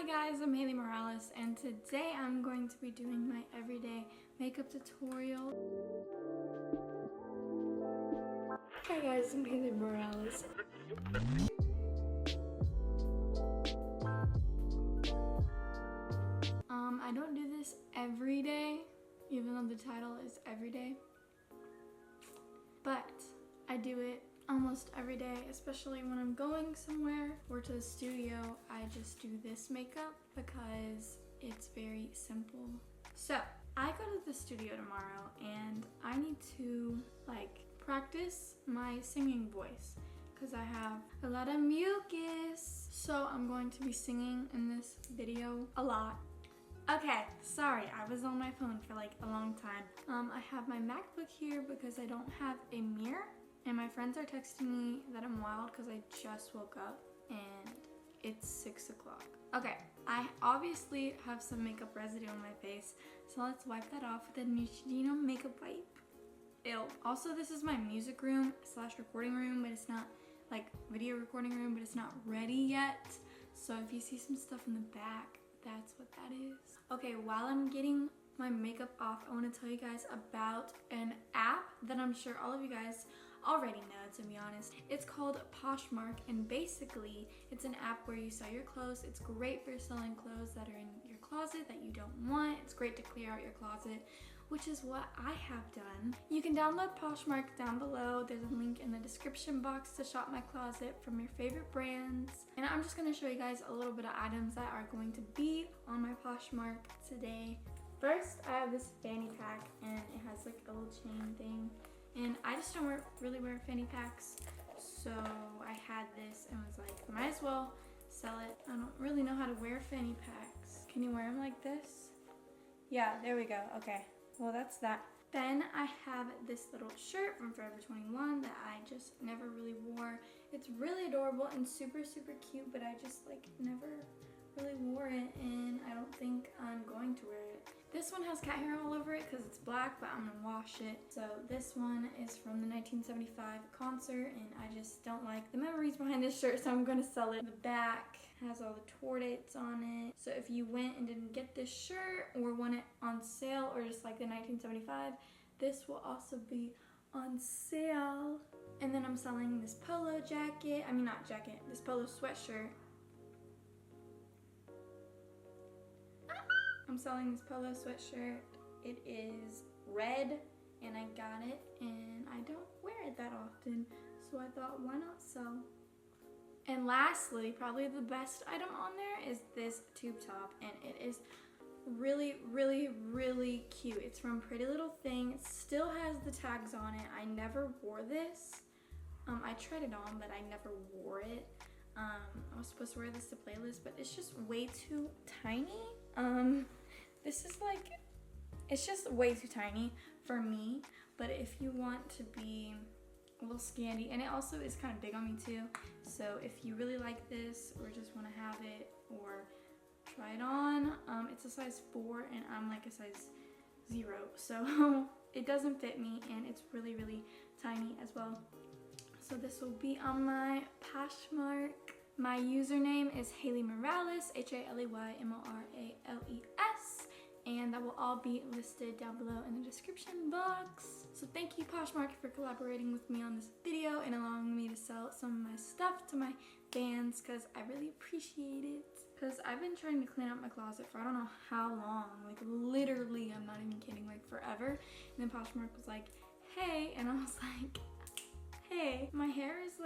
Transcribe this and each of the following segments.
guys, I'm Haley Morales, and today I'm going to be doing my everyday makeup tutorial. Hi guys, I'm Haley Morales. I don't do this every day, even though the title is everyday, but I do it almost every day, especially when I'm going somewhere or to the studio. I just do this makeup because it's very simple. So I go to the studio tomorrow and I need to practice my singing voice because I have a lot of mucus. So I'm going to be singing in this video a lot. Okay, sorry, I was on my phone for a long time. I have my MacBook here because I don't have a mirror. And my friends are texting me that I'm wild because I just woke up and it's 6 o'clock. Okay, I obviously have some makeup residue on my face, so let's wipe that off with a Neutrogena makeup wipe. Ew. Also, this is my music room / recording room, but it's not video recording room, but it's not ready yet. So if you see some stuff in the back, that's what that is. Okay, while I'm getting my makeup off, I want to tell you guys about an app that I'm sure all of you guys already know, to be honest. It's called Poshmark, and basically it's an app where you sell your clothes. It's great for selling clothes that are in your closet that you don't want. It's great to clear out your closet, which is what I have done. You can download Poshmark down below. There's a link in the description box to shop my closet from your favorite brands. And I'm just going to show you guys a little bit of items that are going to be on my Poshmark today. First, I have this fanny pack, and it has a little chain thing. And I just don't really wear fanny packs, so I had this and was like, might as well sell it. I don't really know how to wear fanny packs. Can you wear them like this? Yeah, there we go. Okay, well that's that. Then I have this little shirt from Forever 21 that I just never really wore. It's really adorable and super cute, but I just never really wore it, and I don't think I'm going to wear it. This one has cat hair all over it because it's black, but I'm gonna wash it. So this one is from the 1975 concert, and I just don't like the memories behind this shirt, so I'm gonna sell it. The back has all the tour dates on it. So if you went and didn't get this shirt or want it on sale or just like the 1975, this will also be on sale. And then I'm selling this polo jacket. I mean, not jacket, this polo sweatshirt. I'm selling this polo sweatshirt. It is red, and I got it, and I don't wear it that often, so I thought, why not sell? And lastly, probably the best item on there is this tube top, and it is really cute. It's from Pretty Little Thing. It still has the tags on it. I never wore this. I tried it on, but I never wore it. I was supposed to wear this to playlist, but it's just way too tiny. This is it's just way too tiny for me, but if you want to be a little scanty, and it also is kind of big on me too, so if you really like this or just want to have it or try it on, it's a size 4 and I'm a size 0, so it doesn't fit me, and it's really tiny as well. So this will be on my Poshmark. My username is Haley Morales, HALEYMORALES, and that will all be listed down below in the description box. So thank you, Poshmark, for collaborating with me on this video and allowing me to sell some of my stuff to my fans, because I really appreciate it. Because I've been trying to clean out my closet for I don't know how long, literally, I'm not even kidding, forever. And then Poshmark was like, hey, and I was like, hey, my hair is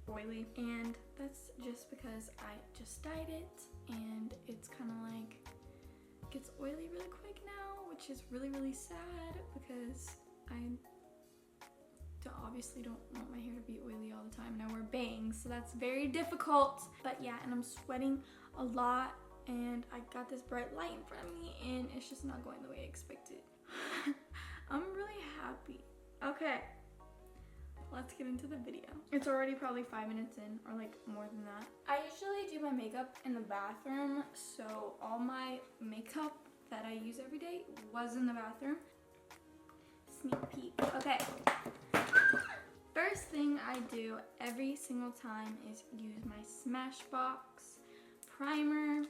oily, and that's just because I just dyed it, and it's kind of gets oily really quick now, which is really sad because I obviously don't want my hair to be oily all the time, and I wear bangs, so that's very difficult. But yeah, and I'm sweating a lot, and I got this bright light in front of me, and it's just not going the way I expected. I'm really happy. Okay, let's get into the video. It's already probably 5 minutes in, or more than that. I usually do my makeup in the bathroom, so all my makeup that I use every day was in the bathroom. Sneak peek. Okay. First thing I do every single time is use my Smashbox primer.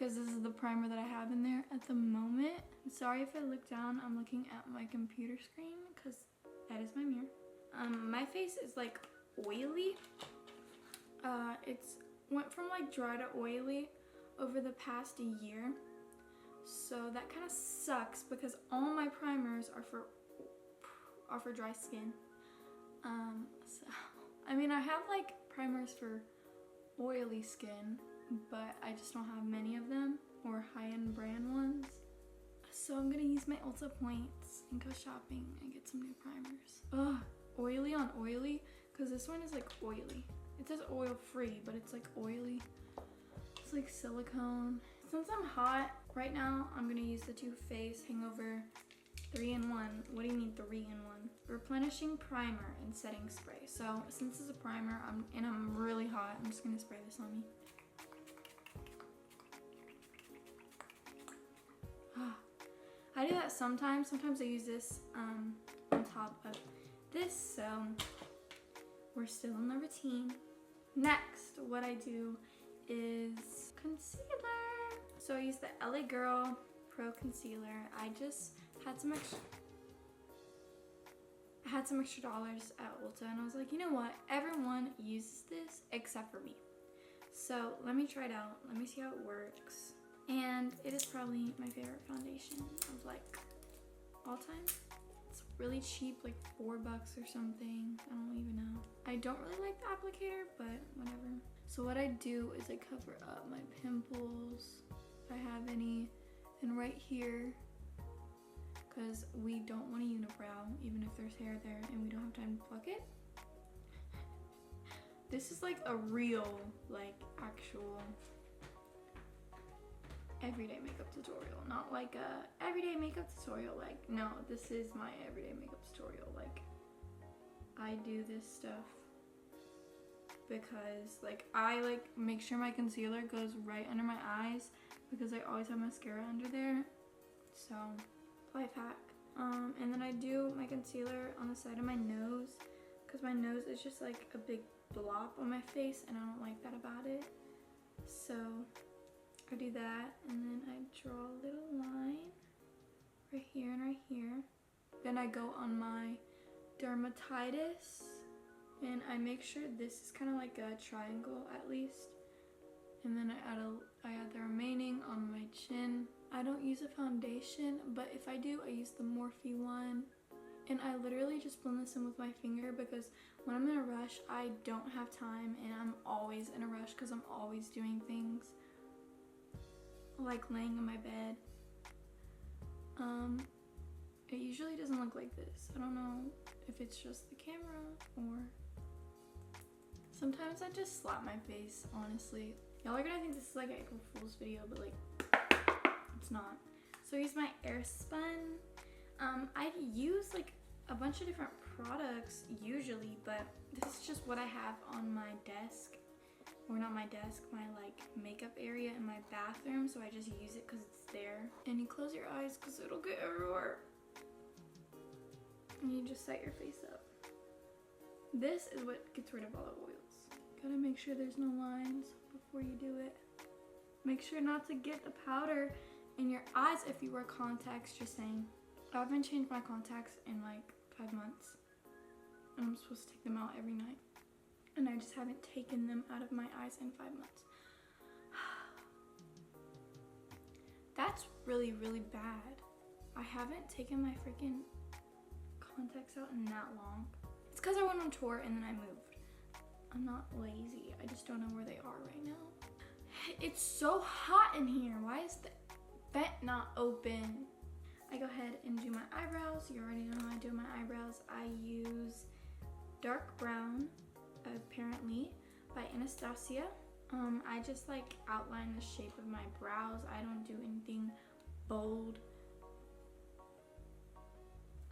because this is the primer that I have in there at the moment. Sorry if I look down, I'm looking at my computer screen because that is my mirror. My face is like oily. It's went from like dry to oily over the past year. So that kind of sucks because all my primers are for dry skin. So I mean, I have like primers for oily skin, but I just don't have many of them, or high-end brand ones. So I'm gonna use my Ulta points and go shopping and get some new primers. Ugh, oily on oily, because this one is like oily. It says oil free, but it's like oily. It's like silicone. Since I'm hot right now, I'm gonna use the Too Faced Hangover 3-in-1. What do you mean 3-in-1? Replenishing primer and setting spray. So since it's a primer, I'm really hot, I'm just gonna spray this on me. I do that sometimes. Sometimes I use this on top of this, so we're still in the routine. Next, what I do is concealer. So I use the LA Girl Pro Concealer. I just had some extra dollars at Ulta, and I was like, you know what? Everyone uses this except for me. So let me try it out. Let me see how it works. And it is probably my favorite foundation of like all time. It's really cheap, like $4 or something. I don't even know. I don't really like the applicator, but whatever. So what I do is I cover up my pimples, if I have any, and right here, because we don't want a unibrow, even if there's hair there and we don't have time to pluck it. This is like a real, like actual everyday makeup tutorial, not like a everyday makeup tutorial. Like, no, this is my everyday makeup tutorial. Like, I do this stuff because like I like make sure my concealer goes right under my eyes because I always have mascara under there. So life hack. And then I do my concealer on the side of my nose because my nose is just like a big blob on my face and I don't like that about it. So I do that, and then I draw a little line right here and right here. Then I go on my dermatitis and I make sure this is kind of like a triangle at least. And then I add the remaining on my chin. I don't use a foundation, but if I do, I use the Morphe one. And I literally just blend this in with my finger because when I'm in a rush, I don't have time, and I'm always in a rush because I'm always doing things. Like laying in my bed. It usually doesn't look like this. I don't know if it's just the camera or sometimes I just slap my face, honestly. Y'all are gonna think this is like an April Fool's video, but like it's not. So I use my Airspun. I use like a bunch of different products usually, but this is just what I have on my desk. Or not my desk, my like makeup area in my bathroom, so I just use it because it's there. And you close your eyes because it'll get everywhere. And you just set your face up. This is what gets rid of all the oils. Gotta make sure there's no lines before you do it. Make sure not to get the powder in your eyes if you wear contacts, just saying. I haven't changed my contacts in like 5 months. And I'm supposed to take them out every night. And I just haven't taken them out of my eyes in 5 months. That's really, really bad. I haven't taken my freaking contacts out in that long. It's because I went on tour and then I moved. I'm not lazy. I just don't know where they are right now. It's so hot in here. Why is the vent not open? I go ahead and do my eyebrows. You already know how I do my eyebrows. I use dark brown, apparently, by Anastasia. I just like outline the shape of my brows. I don't do anything bold.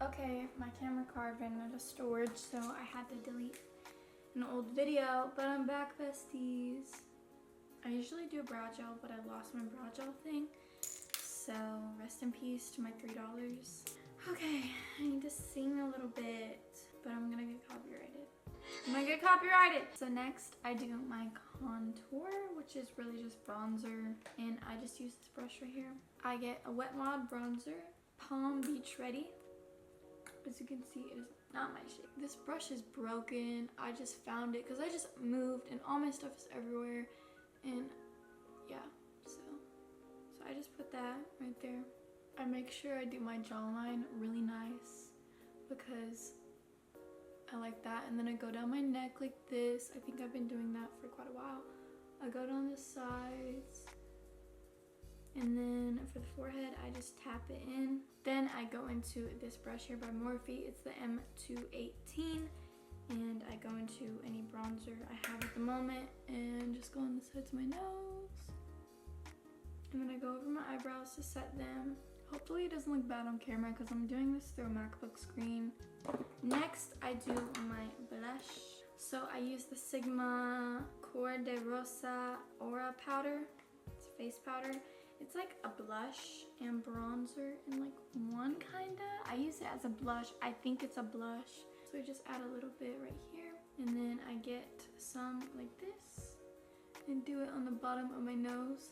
Okay, my camera card ran out of storage, so I had to delete an old video, but I'm back, besties. I usually do a brow gel, but I lost my brow gel thing, so rest in peace to my $3. Okay, I need to sing a little bit, but I'm gonna get copyrighted. I might get copyrighted. So next I do my contour, which is really just bronzer, and I just use this brush right here. I get a Wet n Wild bronzer, Palm Beach Ready. As you can see, it is not my shade. This brush is broken. I just found it because I just moved and all my stuff is everywhere, and yeah, so I just put that right there. I make sure I do my jawline really nice because I like that, and then I go down my neck like this. I think I've been doing that for quite a while. I go down the sides, and then for the forehead I just tap it in. Then I go into this brush here by Morphe. It's the M218, and I go into any bronzer I have at the moment and just go on the sides of my nose, and then I go over my eyebrows to set them. Hopefully it doesn't look bad on camera because I'm doing this through a MacBook screen. Next, I do my blush. So I use the Sigma Cor de Rosa Aura powder. It's a face powder. It's like a blush and bronzer in like one kinda. I use it as a blush. I think it's a blush. So I just add a little bit right here. And then I get some like this and do it on the bottom of my nose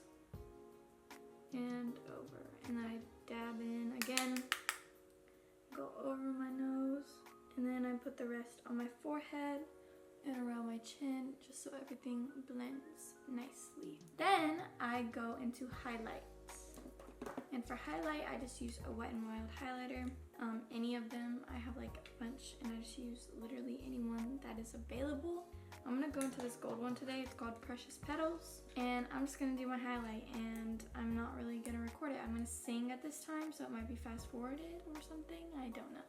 and over. And then I dab in again, go over my nose, and then I put the rest on my forehead and around my chin just so everything blends nicely. Then I go into highlights, and for highlight I just use a Wet n Wild highlighter. Any of them. I have like a bunch, and I just use literally any one that is available. I'm gonna go into this gold one today. It's called Precious Petals, and I'm just gonna do my highlight, and I'm not really gonna record it. I'm gonna sing at this time, so it might be fast forwarded or something. I don't know.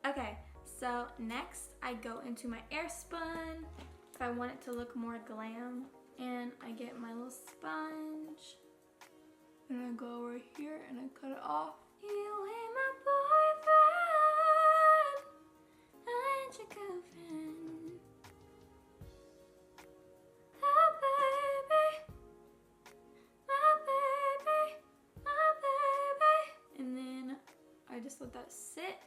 Okay, so next I go into my air spun if I want it to look more glam, and I get my little sponge. And I go over here and I cut it off. You ain't my boyfriend, I ain't your girlfriend. Oh baby, my baby, my baby. And then I just let that sit.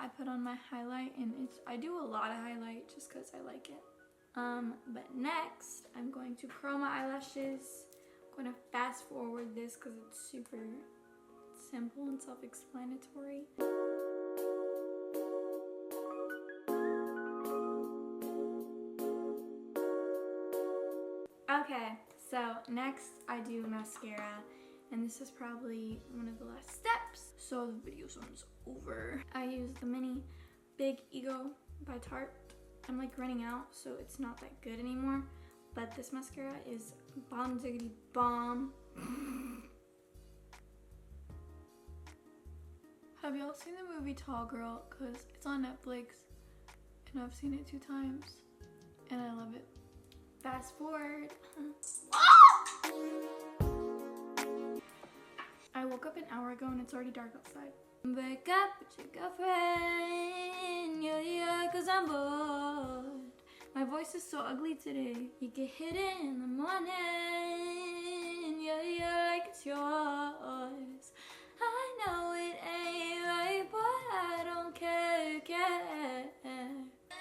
I put on my highlight, and I do a lot of highlight just because I like it. But next I'm going to curl my eyelashes. I'm going to fast forward this because it's super simple and self-explanatory. Okay, so next I do mascara, and this is probably one of the last steps, so the video's almost over. I use the mini Big Ego by Tarte. I'm like running out, so it's not that good anymore. But this mascara is bomb diggity bomb. Have y'all seen the movie Tall Girl? Cause it's on Netflix and I've seen it 2 times and I love it. Fast forward. I woke up an hour ago and it's already dark outside. Wake up with your girlfriend, yeah, cause I'm bored. My voice is so ugly today. You get hit in the morning, yeah, like it's yours. I know it ain't right, but I don't care.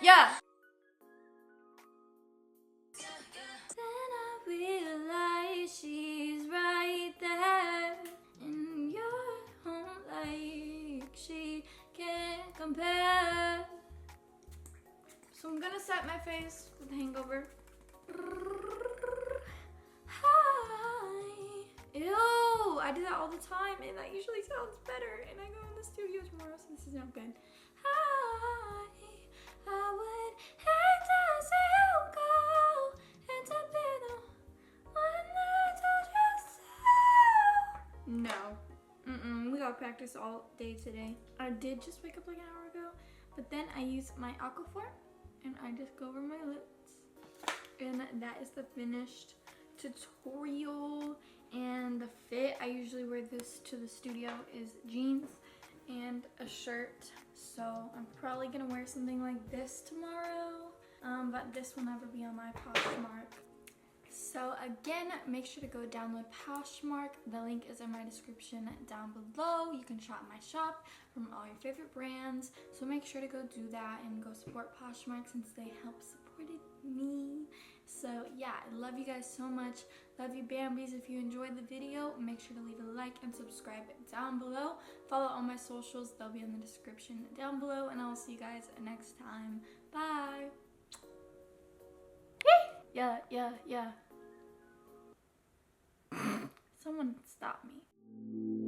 Yeah. Then I realize she's right there, and you're home like she can't compare. So I'm gonna set my face with hangover. Hi. Ew, I do that all the time, and that usually sounds better. And I go in the studio tomorrow, so this is not good. Hi, I would hate to see you go, and to be the one that told you so. No, we got practice all day today. I did just wake up like an hour ago, but then I use my Aquaphor, and I just go over my lips, and that is the finished tutorial. And the fit, I usually wear this to the studio, is jeans and a shirt, so I'm probably gonna wear something like this tomorrow, but this will never be on my Poshmark So again, make sure to go download Poshmark. The link is in my description down below. You can shop my shop from all your favorite brands. So make sure to go do that and go support Poshmark since they help supported me. So yeah, I love you guys so much. Love you Bambis. If you enjoyed the video, make sure to leave a like and subscribe down below. Follow all my socials. They'll be in the description down below. And I'll see you guys next time. Bye. Yeah. Someone stop me.